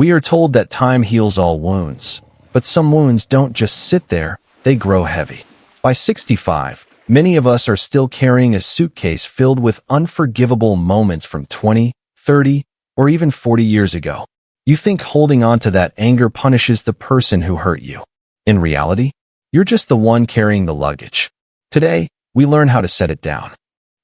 We are told that time heals all wounds, but some wounds don't just sit there, they grow heavy. By 65, many of us are still carrying a suitcase filled with unforgivable moments from 20, 30, or even 40 years ago. You think holding on to that anger punishes the person who hurt you. In reality, you're just the one carrying the luggage. Today, we learn how to set it down.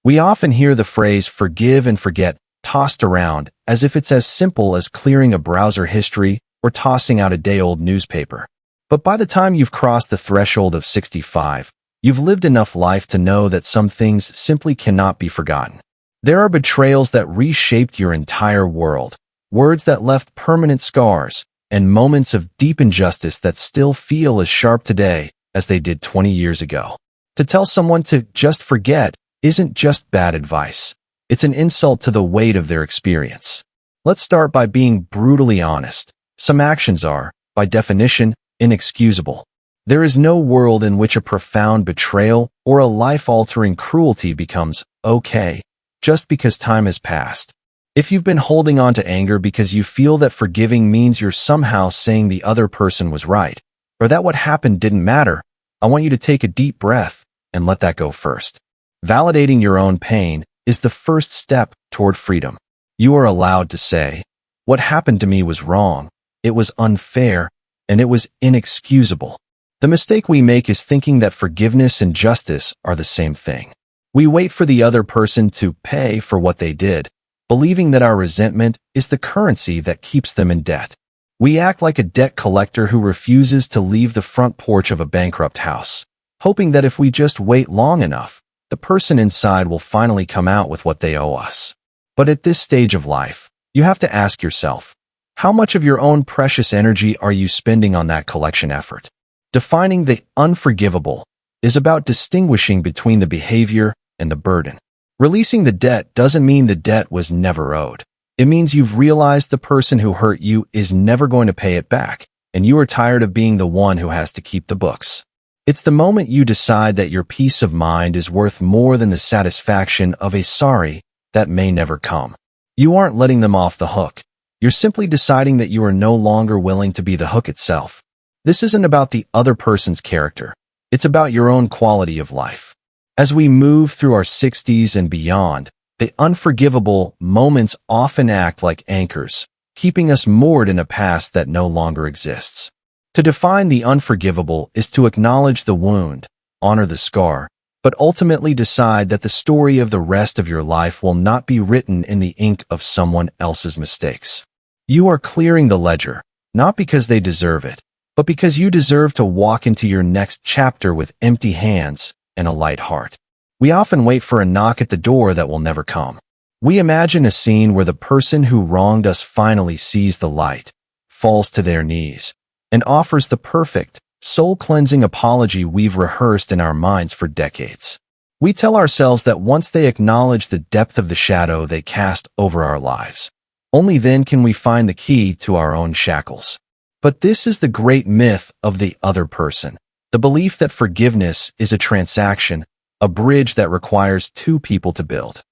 We often hear the phrase forgive and forget tossed around as if it's as simple as clearing a browser history or tossing out a day-old newspaper. But by the time you've crossed the threshold of 65, you've lived enough life to know that some things simply cannot be forgotten. There are betrayals that reshaped your entire world, words that left permanent scars, and moments of deep injustice that still feel as sharp today as they did 20 years ago. To tell someone to just forget isn't just bad advice. It's an insult to the weight of their experience. Let's start by being brutally honest. Some actions are, by definition, inexcusable. There is no world in which a profound betrayal or a life-altering cruelty becomes okay just because time has passed. If you've been holding on to anger because you feel that forgiving means you're somehow saying the other person was right, or that what happened didn't matter, I want you to take a deep breath and let that go first. Validating your own pain is the first step toward freedom. You are allowed to say, what happened to me was wrong, it was unfair, and it was inexcusable. The mistake we make is thinking that forgiveness and justice are the same thing. We wait for the other person to pay for what they did, believing that our resentment is the currency that keeps them in debt. We act like a debt collector who refuses to leave the front porch of a bankrupt house, hoping that if we just wait long enough, the person inside will finally come out with what they owe us. But at this stage of life, you have to ask yourself, how much of your own precious energy are you spending on that collection effort? Defining the unforgivable is about distinguishing between the behavior and the burden. Releasing the debt doesn't mean the debt was never owed. It means you've realized the person who hurt you is never going to pay it back, and you are tired of being the one who has to keep the books. It's the moment you decide that your peace of mind is worth more than the satisfaction of a sorry that may never come. You aren't letting them off the hook. You're simply deciding that you are no longer willing to be the hook itself. This isn't about the other person's character. It's about your own quality of life. As we move through our 60s and beyond, the unforgivable moments often act like anchors, keeping us moored in a past that no longer exists. To define the unforgivable is to acknowledge the wound, honor the scar, but ultimately decide that the story of the rest of your life will not be written in the ink of someone else's mistakes. You are clearing the ledger, not because they deserve it, but because you deserve to walk into your next chapter with empty hands and a light heart. We often wait for a knock at the door that will never come. We imagine a scene where the person who wronged us finally sees the light, falls to their knees, and offers the perfect, soul-cleansing apology we've rehearsed in our minds for decades. We tell ourselves that once they acknowledge the depth of the shadow they cast over our lives, only then can we find the key to our own shackles. But this is the great myth of the other person, the belief that forgiveness is a transaction, a bridge that requires two people to build.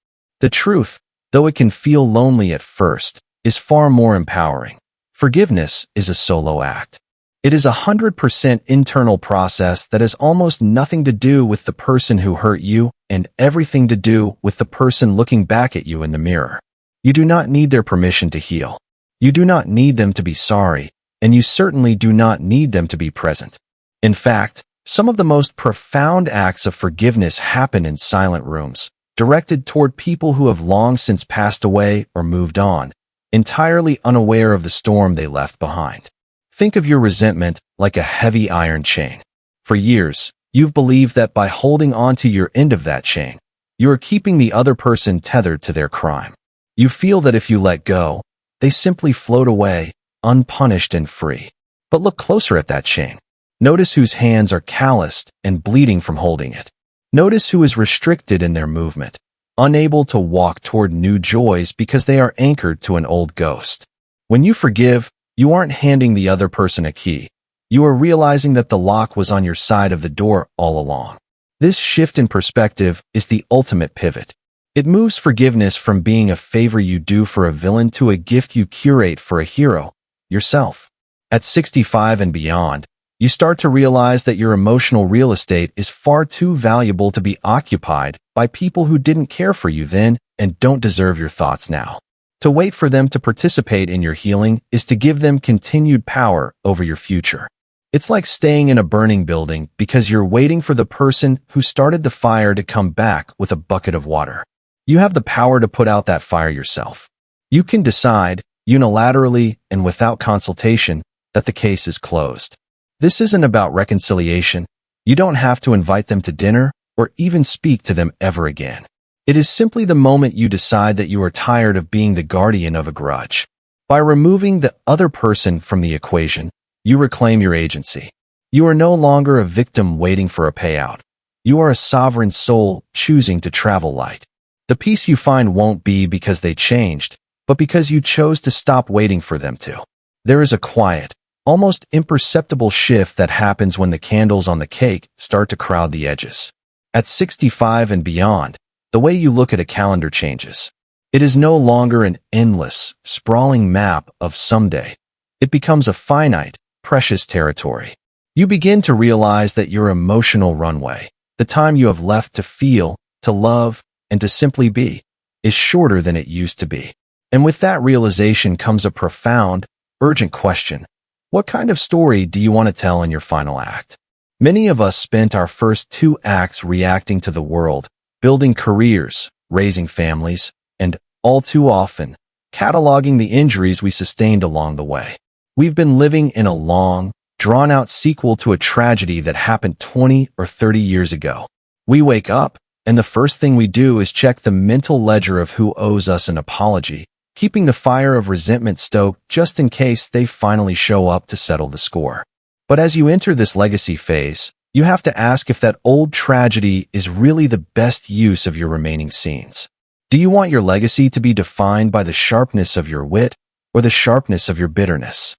The truth, though it can feel lonely at first, is far more empowering. Forgiveness is a solo act. It is 100% internal process that has almost nothing to do with the person who hurt you and everything to do with the person looking back at you in the mirror. You do not need their permission to heal. You do not need them to be sorry, and you certainly do not need them to be present. In fact, some of the most profound acts of forgiveness happen in silent rooms, directed toward people who have long since passed away or moved on, entirely unaware of the storm they left behind. Think of your resentment like a heavy iron chain. For years, you've believed that by holding on to your end of that chain, you are keeping the other person tethered to their crime. You feel that if you let go, they simply float away, unpunished and free. But look closer at that chain. Notice whose hands are calloused and bleeding from holding it. Notice who is restricted in their movement, unable to walk toward new joys because they are anchored to an old ghost. When you forgive, you aren't handing the other person a key. You are realizing that the lock was on your side of the door all along. This shift in perspective is the ultimate pivot. It moves forgiveness from being a favor you do for a villain to a gift you curate for a hero, yourself. At 65 and beyond, you start to realize that your emotional real estate is far too valuable to be occupied by people who didn't care for you then and don't deserve your thoughts now. To wait for them to participate in your healing is to give them continued power over your future. It's like staying in a burning building because you're waiting for the person who started the fire to come back with a bucket of water. You have the power to put out that fire yourself. You can decide, unilaterally and without consultation, that the case is closed. This isn't about reconciliation. You don't have to invite them to dinner or even speak to them ever again. It is simply the moment you decide that you are tired of being the guardian of a grudge. By removing the other person from the equation, you reclaim your agency. You are no longer a victim waiting for a payout. You are a sovereign soul choosing to travel light. The peace you find won't be because they changed, but because you chose to stop waiting for them to. There is a quiet, almost imperceptible shift that happens when the candles on the cake start to crowd the edges. At 65 and beyond, the way you look at a calendar changes. It is no longer an endless, sprawling map of someday. It becomes a finite, precious territory. You begin to realize that your emotional runway, the time you have left to feel, to love, and to simply be, is shorter than it used to be. And with that realization comes a profound, urgent question. What kind of story do you want to tell in your final act? Many of us spent our first 2 acts reacting to the world, building careers, raising families, and, all too often, cataloging the injuries we sustained along the way. We've been living in a long, drawn-out sequel to a tragedy that happened 20 or 30 years ago. We wake up, and the first thing we do is check the mental ledger of who owes us an apology, keeping the fire of resentment stoked just in case they finally show up to settle the score. But as you enter this legacy phase, you have to ask if that old tragedy is really the best use of your remaining scenes. Do you want your legacy to be defined by the sharpness of your wit or the sharpness of your bitterness?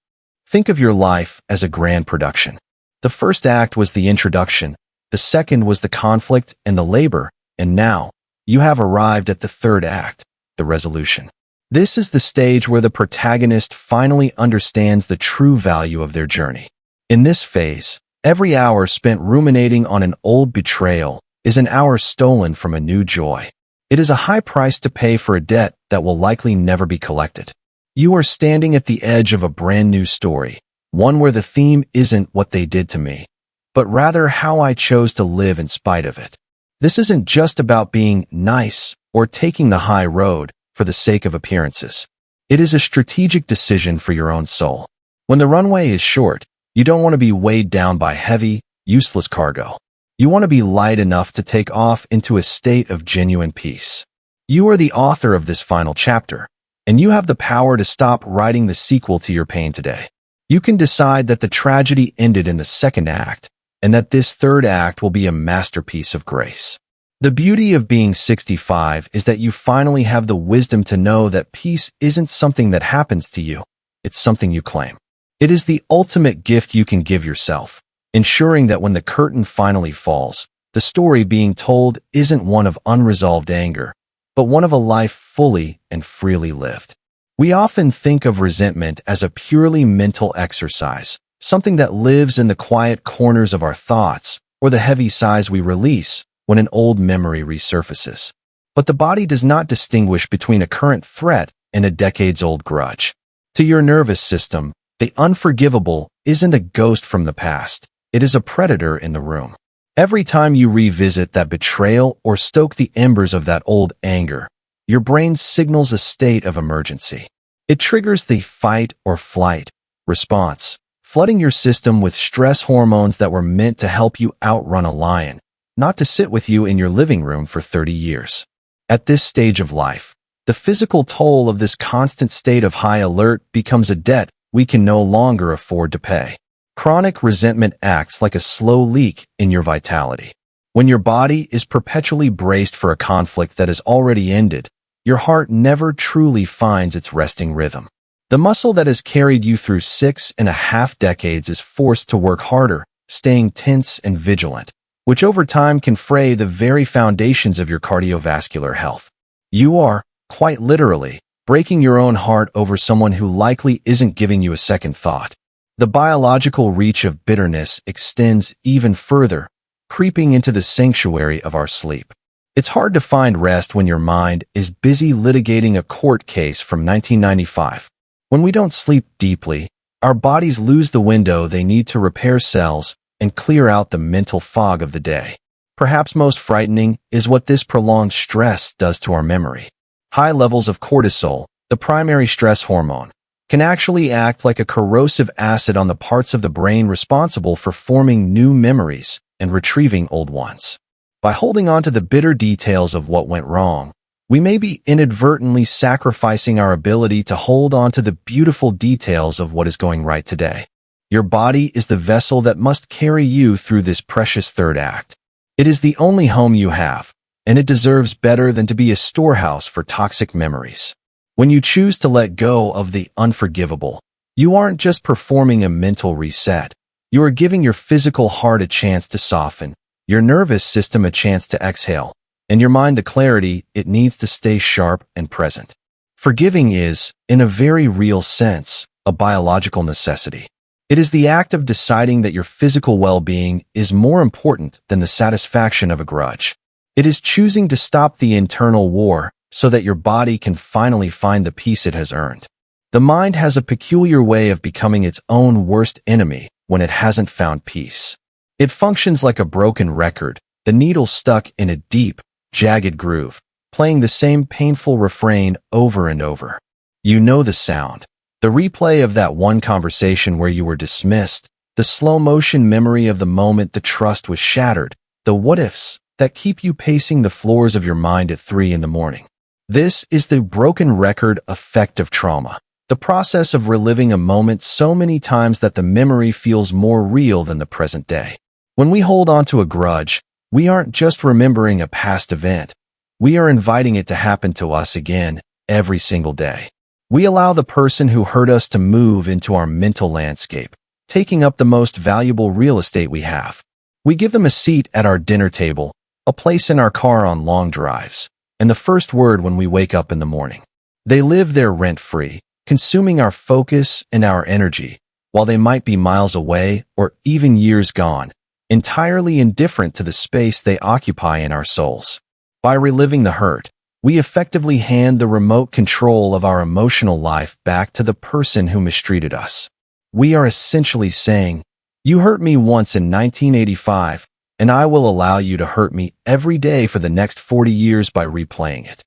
Think of your life as a grand production. The first act was the introduction, the second was the conflict and the labor, and now, you have arrived at the third act, the resolution. This is the stage where the protagonist finally understands the true value of their journey. In this phase, every hour spent ruminating on an old betrayal is an hour stolen from a new joy. It is a high price to pay for a debt that will likely never be collected. You are standing at the edge of a brand new story, one where the theme isn't what they did to me, but rather how I chose to live in spite of it. This isn't just about being nice or taking the high road for the sake of appearances. It is a strategic decision for your own soul. When the runway is short, you don't want to be weighed down by heavy, useless cargo. You want to be light enough to take off into a state of genuine peace. You are the author of this final chapter, and you have the power to stop writing the sequel to your pain today. You can decide that the tragedy ended in the second act, and that this third act will be a masterpiece of grace. The beauty of being 65 is that you finally have the wisdom to know that peace isn't something that happens to you, it's something you claim. It is the ultimate gift you can give yourself, ensuring that when the curtain finally falls, the story being told isn't one of unresolved anger, but one of a life fully and freely lived. We often think of resentment as a purely mental exercise, something that lives in the quiet corners of our thoughts or the heavy sighs we release when an old memory resurfaces. But the body does not distinguish between a current threat and a decades-old grudge. To your nervous system, the unforgivable isn't a ghost from the past, it is a predator in the room. Every time you revisit that betrayal or stoke the embers of that old anger, your brain signals a state of emergency. It triggers the fight or flight response, flooding your system with stress hormones that were meant to help you outrun a lion, not to sit with you in your living room for 30 years. At this stage of life, the physical toll of this constant state of high alert becomes a debt we can no longer afford to pay. Chronic resentment acts like a slow leak in your vitality. When your body is perpetually braced for a conflict that has already ended, your heart never truly finds its resting rhythm. The muscle that has carried you through 6.5 decades is forced to work harder, staying tense and vigilant, which over time can fray the very foundations of your cardiovascular health. You are, quite literally, breaking your own heart over someone who likely isn't giving you a second thought. The biological reach of bitterness extends even further, creeping into the sanctuary of our sleep. It's hard to find rest when your mind is busy litigating a court case from 1995. When we don't sleep deeply, our bodies lose the window they need to repair cells and clear out the mental fog of the day. Perhaps most frightening is what this prolonged stress does to our memory. High levels of cortisol, the primary stress hormone, can actually act like a corrosive acid on the parts of the brain responsible for forming new memories and retrieving old ones. By holding on to the bitter details of what went wrong, we may be inadvertently sacrificing our ability to hold on to the beautiful details of what is going right today. Your body is the vessel that must carry you through this precious third act. It is the only home you have, and it deserves better than to be a storehouse for toxic memories. When you choose to let go of the unforgivable, you aren't just performing a mental reset. You are giving your physical heart a chance to soften, your nervous system a chance to exhale, and your mind the clarity it needs to stay sharp and present. Forgiving is, in a very real sense, a biological necessity. It is the act of deciding that your physical well-being is more important than the satisfaction of a grudge. It is choosing to stop the internal war so that your body can finally find the peace it has earned. The mind has a peculiar way of becoming its own worst enemy when it hasn't found peace. It functions like a broken record, the needle stuck in a deep, jagged groove, playing the same painful refrain over and over. You know the sound. The replay of that one conversation where you were dismissed, the slow-motion memory of the moment the trust was shattered, the what-ifs that keep you pacing the floors of your mind at 3 a.m. This is the broken record effect of trauma, the process of reliving a moment so many times that the memory feels more real than the present day. When we hold on to a grudge, we aren't just remembering a past event. We are inviting it to happen to us again every single day. We allow the person who hurt us to move into our mental landscape, taking up the most valuable real estate we have. We give them a seat at our dinner table, a place in our car on long drives, and the first word when we wake up in the morning. They live there rent-free, consuming our focus and our energy, while they might be miles away or even years gone, entirely indifferent to the space they occupy in our souls. By reliving the hurt, we effectively hand the remote control of our emotional life back to the person who mistreated us. We are essentially saying, "You hurt me once in 1985, and I will allow you to hurt me every day for the next 40 years by replaying it."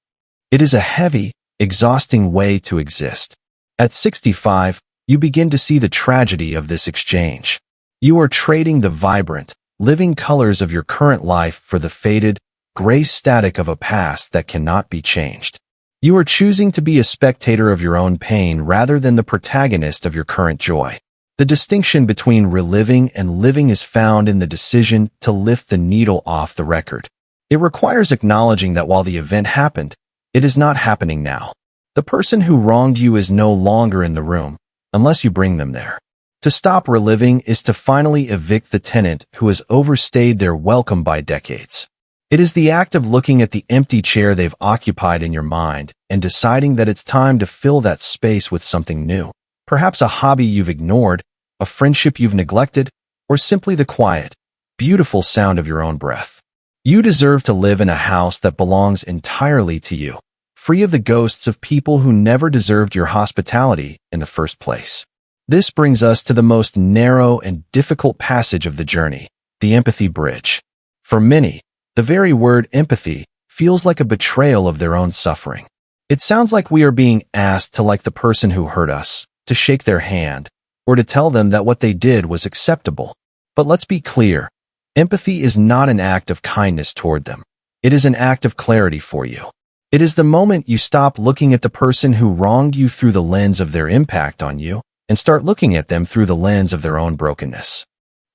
It is a heavy, exhausting way to exist. At 65, you begin to see the tragedy of this exchange. You are trading the vibrant, living colors of your current life for the faded, gray static of a past that cannot be changed. You are choosing to be a spectator of your own pain rather than the protagonist of your current joy. The distinction between reliving and living is found in the decision to lift the needle off the record. It requires acknowledging that while the event happened, it is not happening now. The person who wronged you is no longer in the room, unless you bring them there. To stop reliving is to finally evict the tenant who has overstayed their welcome by decades. It is the act of looking at the empty chair they've occupied in your mind and deciding that it's time to fill that space with something new. Perhaps a hobby you've ignored, a friendship you've neglected, or simply the quiet, beautiful sound of your own breath. You deserve to live in a house that belongs entirely to you, free of the ghosts of people who never deserved your hospitality in the first place. This brings us to the most narrow and difficult passage of the journey, the empathy bridge. For many, the very word empathy feels like a betrayal of their own suffering. It sounds like we are being asked to like the person who hurt us, to shake their hand, or to tell them that what they did was acceptable. But let's be clear, empathy is not an act of kindness toward them. It is an act of clarity for you. It is the moment you stop looking at the person who wronged you through the lens of their impact on you and start looking at them through the lens of their own brokenness.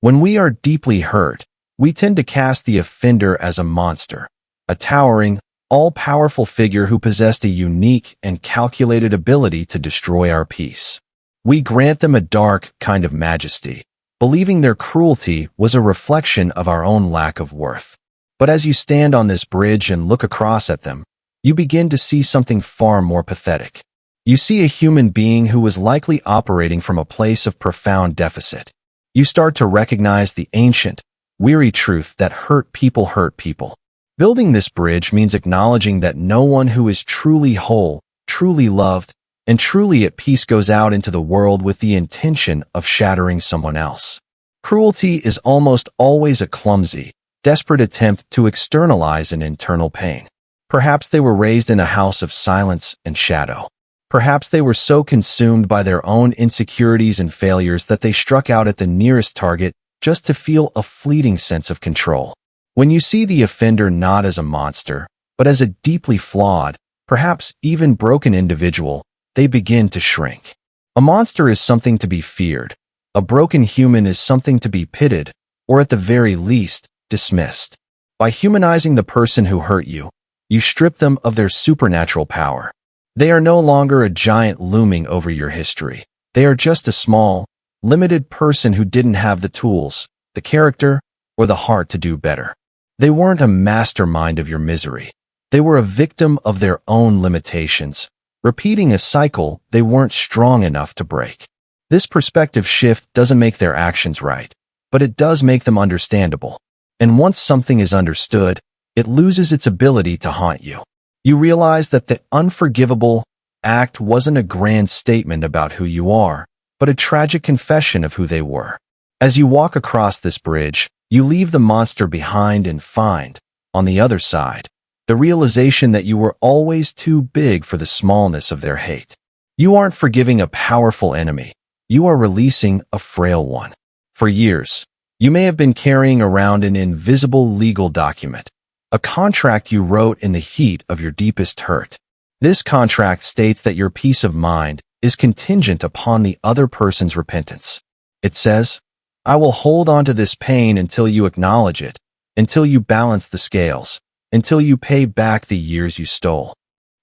When we are deeply hurt, we tend to cast the offender as a monster, a towering, all-powerful figure who possessed a unique and calculated ability to destroy our peace. We grant them a dark kind of majesty, believing their cruelty was a reflection of our own lack of worth. But as you stand on this bridge and look across at them, you begin to see something far more pathetic. You see a human being who was likely operating from a place of profound deficit. You start to recognize the ancient, weary truth that hurt people hurt people. Building this bridge means acknowledging that no one who is truly whole, truly loved, and truly at peace goes out into the world with the intention of shattering someone else. Cruelty is almost always a clumsy, desperate attempt to externalize an internal pain. Perhaps they were raised in a house of silence and shadow. Perhaps they were so consumed by their own insecurities and failures that they struck out at the nearest target just to feel a fleeting sense of control. When you see the offender not as a monster, but as a deeply flawed, perhaps even broken individual, they begin to shrink. A monster is something to be feared. A broken human is something to be pitied, or at the very least, dismissed. By humanizing the person who hurt you, you strip them of their supernatural power. They are no longer a giant looming over your history. They are just a small, limited person who didn't have the tools, the character, or the heart to do better. They weren't a mastermind of your misery. They were a victim of their own limitations, repeating a cycle they weren't strong enough to break. This perspective shift doesn't make their actions right, but it does make them understandable. And once something is understood, it loses its ability to haunt you. You realize that the unforgivable act wasn't a grand statement about who you are, but a tragic confession of who they were. As you walk across this bridge, you leave the monster behind and find, on the other side, the realization that you were always too big for the smallness of their hate. You aren't forgiving a powerful enemy. You are releasing a frail one. For years, you may have been carrying around an invisible legal document, a contract you wrote in the heat of your deepest hurt. This contract states that your peace of mind is contingent upon the other person's repentance. It says, I will hold on to this pain until you acknowledge it, until you balance the scales, until you pay back the years you stole.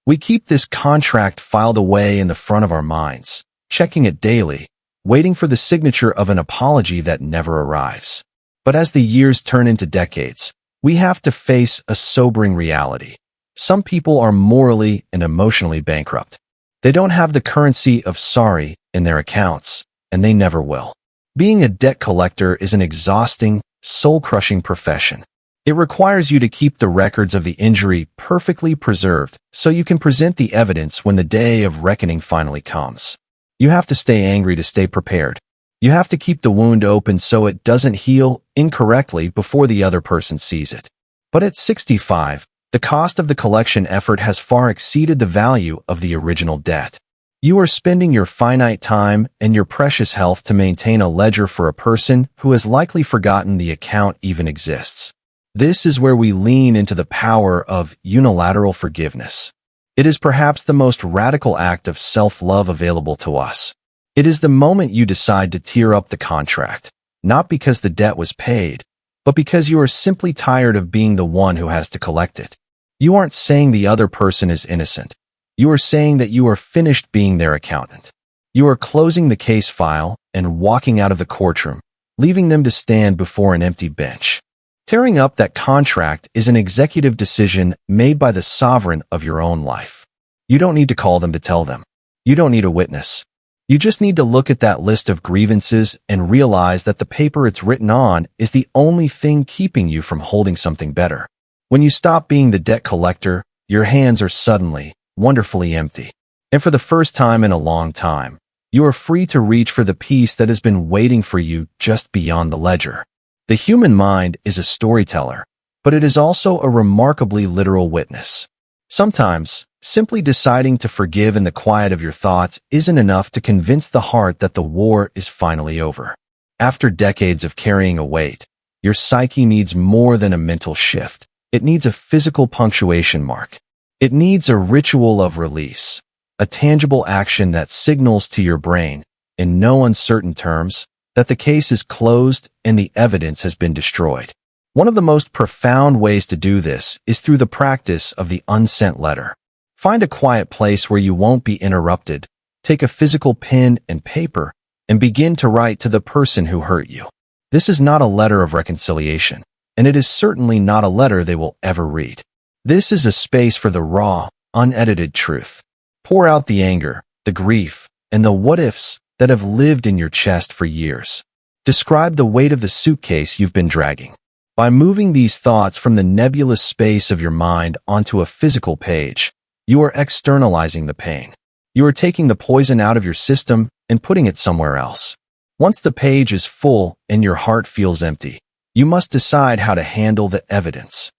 We keep this contract filed away in the front of our minds, checking it daily, waiting for the signature of an apology that never arrives. But as the years turn into decades, we have to face a sobering reality. Some people are morally and emotionally bankrupt. They don't have the currency of sorry in their accounts, and they never will. Being a debt collector is an exhausting, soul-crushing profession. It requires you to keep the records of the injury perfectly preserved so you can present the evidence when the day of reckoning finally comes. You have to stay angry to stay prepared. You have to keep the wound open so it doesn't heal incorrectly before the other person sees it. But at 65, the cost of the collection effort has far exceeded the value of the original debt. You are spending your finite time and your precious health to maintain a ledger for a person who has likely forgotten the account even exists. This is where we lean into the power of unilateral forgiveness. It is perhaps the most radical act of self-love available to us. It is the moment you decide to tear up the contract, not because the debt was paid, but because you are simply tired of being the one who has to collect it. You aren't saying the other person is innocent. You are saying that you are finished being their accountant. You are closing the case file and walking out of the courtroom, leaving them to stand before an empty bench. Tearing up that contract is an executive decision made by the sovereign of your own life. You don't need to call them to tell them. You don't need a witness. You just need to look at that list of grievances and realize that the paper it's written on is the only thing keeping you from holding something better. When you stop being the debt collector, your hands are suddenly, wonderfully empty. And for the first time in a long time, you are free to reach for the peace that has been waiting for you just beyond the ledger. The human mind is a storyteller, but it is also a remarkably literal witness. Sometimes, simply deciding to forgive in the quiet of your thoughts isn't enough to convince the heart that the war is finally over. After decades of carrying a weight, your psyche needs more than a mental shift. It needs a physical punctuation mark. It needs a ritual of release, a tangible action that signals to your brain, in no uncertain terms, that the case is closed and the evidence has been destroyed. One of the most profound ways to do this is through the practice of the unsent letter. Find a quiet place where you won't be interrupted, take a physical pen and paper, and begin to write to the person who hurt you. This is not a letter of reconciliation, and it is certainly not a letter they will ever read. This is a space for the raw, unedited truth. Pour out the anger, the grief, and the what-ifs that have lived in your chest for years. Describe the weight of the suitcase you've been dragging. By moving these thoughts from the nebulous space of your mind onto a physical page, you are externalizing the pain. You are taking the poison out of your system and putting it somewhere else. Once the page is full and your heart feels empty, you must decide how to handle the evidence.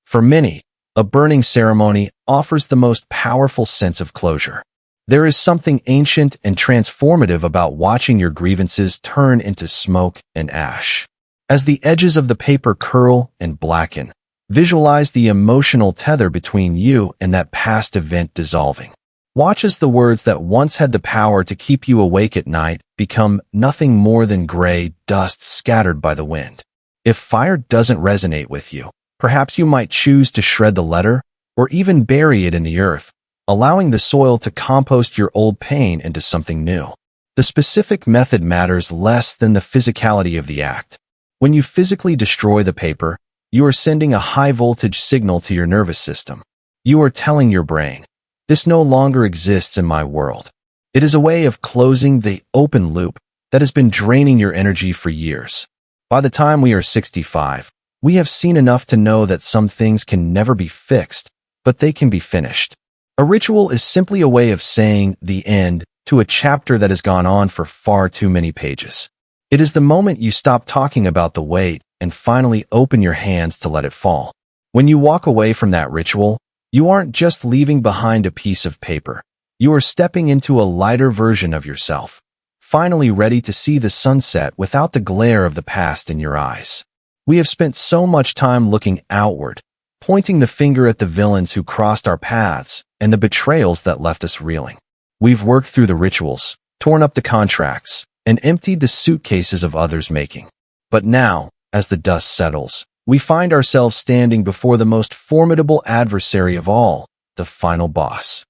For many, a burning ceremony offers the most powerful sense of closure. There is something ancient and transformative about watching your grievances turn into smoke and ash. As the edges of the paper curl and blacken, visualize the emotional tether between you and that past event dissolving. Watch as the words that once had the power to keep you awake at night become nothing more than gray dust scattered by the wind. If fire doesn't resonate with you, perhaps you might choose to shred the letter or even bury it in the earth, allowing the soil to compost your old pain into something new. The specific method matters less than the physicality of the act. When you physically destroy the paper, you are sending a high-voltage signal to your nervous system. You are telling your brain, "This no longer exists in my world." It is a way of closing the open loop that has been draining your energy for years. By the time we are 65, we have seen enough to know that some things can never be fixed, but they can be finished. A ritual is simply a way of saying the end to a chapter that has gone on for far too many pages. It is the moment you stop talking about the weight and finally open your hands to let it fall. When you walk away from that ritual, you aren't just leaving behind a piece of paper. You are stepping into a lighter version of yourself, finally ready to see the sunset without the glare of the past in your eyes. We have spent so much time looking outward, pointing the finger at the villains who crossed our paths and the betrayals that left us reeling. We've worked through the rituals, torn up the contracts, and emptied the suitcases of others' making. But now, as the dust settles, we find ourselves standing before the most formidable adversary of all, the final boss.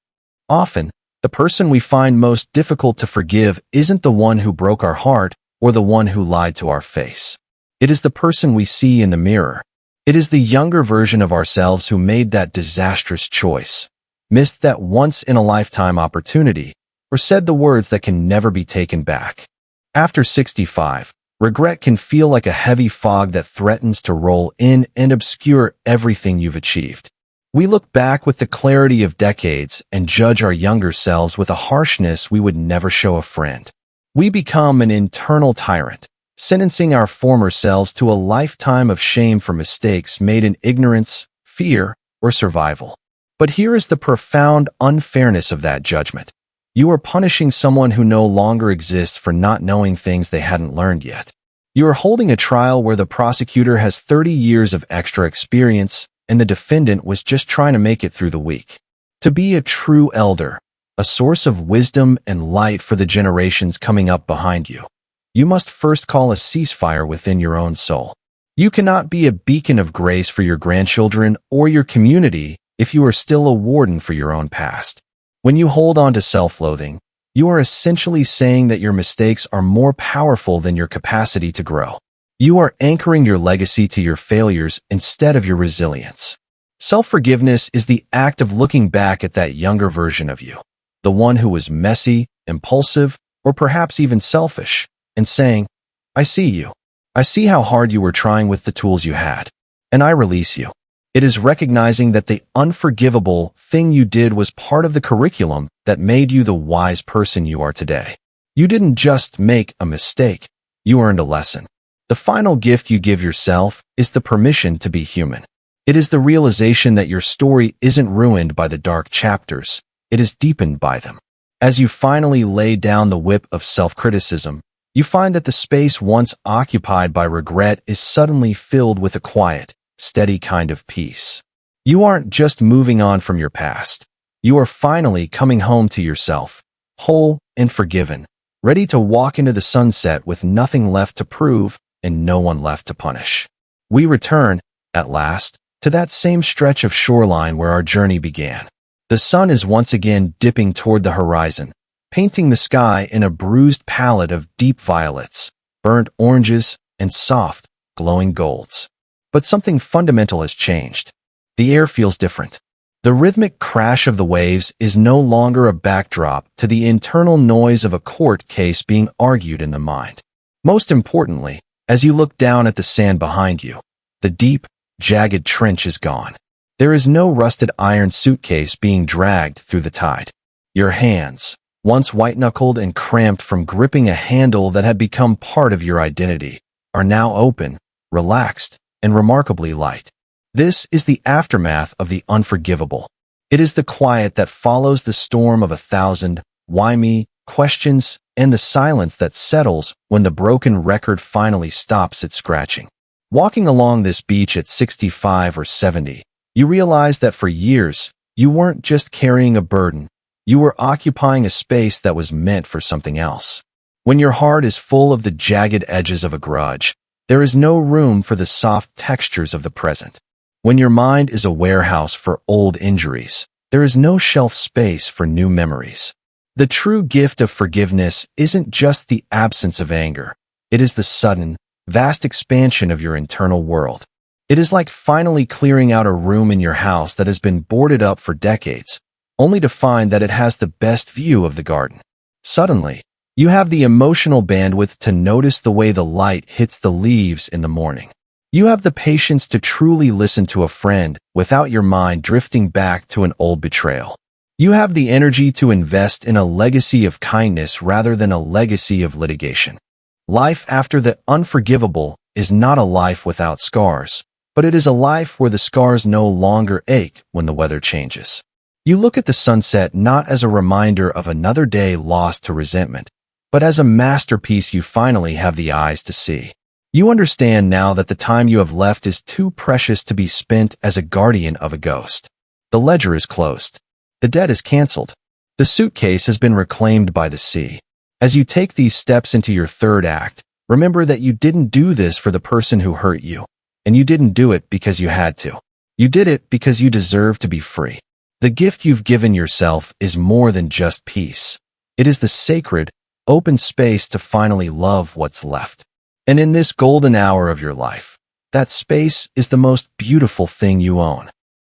Often, the person we find most difficult to forgive isn't the one who broke our heart or the one who lied to our face. It is the person we see in the mirror. It is the younger version of ourselves who made that disastrous choice, missed that once-in-a-lifetime opportunity, or said the words that can never be taken back. After 65, regret can feel like a heavy fog that threatens to roll in and obscure everything you've achieved. We look back with the clarity of decades and judge our younger selves with a harshness we would never show a friend. We become an internal tyrant, sentencing our former selves to a lifetime of shame for mistakes made in ignorance, fear, or survival. But here is the profound unfairness of that judgment. You are punishing someone who no longer exists for not knowing things they hadn't learned yet. You are holding a trial where the prosecutor has 30 years of extra experience and the defendant was just trying to make it through the week. To be a true elder, a source of wisdom and light for the generations coming up behind you, you must first call a ceasefire within your own soul. You cannot be a beacon of grace for your grandchildren or your community if you are still a warden for your own past. When you hold on to self-loathing, you are essentially saying that your mistakes are more powerful than your capacity to grow. You are anchoring your legacy to your failures instead of your resilience. Self-forgiveness is the act of looking back at that younger version of you, the one who was messy, impulsive, or perhaps even selfish, and saying, "I see you. I see how hard you were trying with the tools you had, and I release you." It is recognizing that the unforgivable thing you did was part of the curriculum that made you the wise person you are today. You didn't just make a mistake, you earned a lesson. The final gift you give yourself is the permission to be human. It is the realization that your story isn't ruined by the dark chapters, it is deepened by them. As you finally lay down the whip of self-criticism, you find that the space once occupied by regret is suddenly filled with a quiet, steady kind of peace. You aren't just moving on from your past. You are finally coming home to yourself, whole and forgiven, ready to walk into the sunset with nothing left to prove and no one left to punish. We return, at last, to that same stretch of shoreline where our journey began. The sun is once again dipping toward the horizon, painting the sky in a bruised palette of deep violets, burnt oranges, and soft, glowing golds. But something fundamental has changed. The air feels different. The rhythmic crash of the waves is no longer a backdrop to the internal noise of a court case being argued in the mind. Most importantly, as you look down at the sand behind you, the deep, jagged trench is gone. There is no rusted iron suitcase being dragged through the tide. Your hands, once white-knuckled and cramped from gripping a handle that had become part of your identity, are now open, relaxed, and remarkably light. This is the aftermath of the unforgivable. It is the quiet that follows the storm of 1,000 why me questions and the silence that settles when the broken record finally stops its scratching. Walking along this beach at 65 or 70, you realize that for years, you weren't just carrying a burden, you were occupying a space that was meant for something else. When your heart is full of the jagged edges of a grudge, there is no room for the soft textures of the present. When your mind is a warehouse for old injuries, there is no shelf space for new memories. The true gift of forgiveness isn't just the absence of anger. It is the sudden, vast expansion of your internal world. It is like finally clearing out a room in your house that has been boarded up for decades, only to find that it has the best view of the garden. Suddenly, you have the emotional bandwidth to notice the way the light hits the leaves in the morning. You have the patience to truly listen to a friend without your mind drifting back to an old betrayal. You have the energy to invest in a legacy of kindness rather than a legacy of litigation. Life after the unforgivable is not a life without scars, but it is a life where the scars no longer ache when the weather changes. You look at the sunset not as a reminder of another day lost to resentment, but as a masterpiece you finally have the eyes to see. You understand now that the time you have left is too precious to be spent as a guardian of a ghost. The ledger is closed. The debt is canceled. The suitcase has been reclaimed by the sea. As you take these steps into your third act, remember that you didn't do this for the person who hurt you, and you didn't do it because you had to. You did it because you deserve to be free. The gift you've given yourself is more than just peace. It is the sacred, open space to finally love what's left. And in this golden hour of your life, that space is the most beautiful thing you own.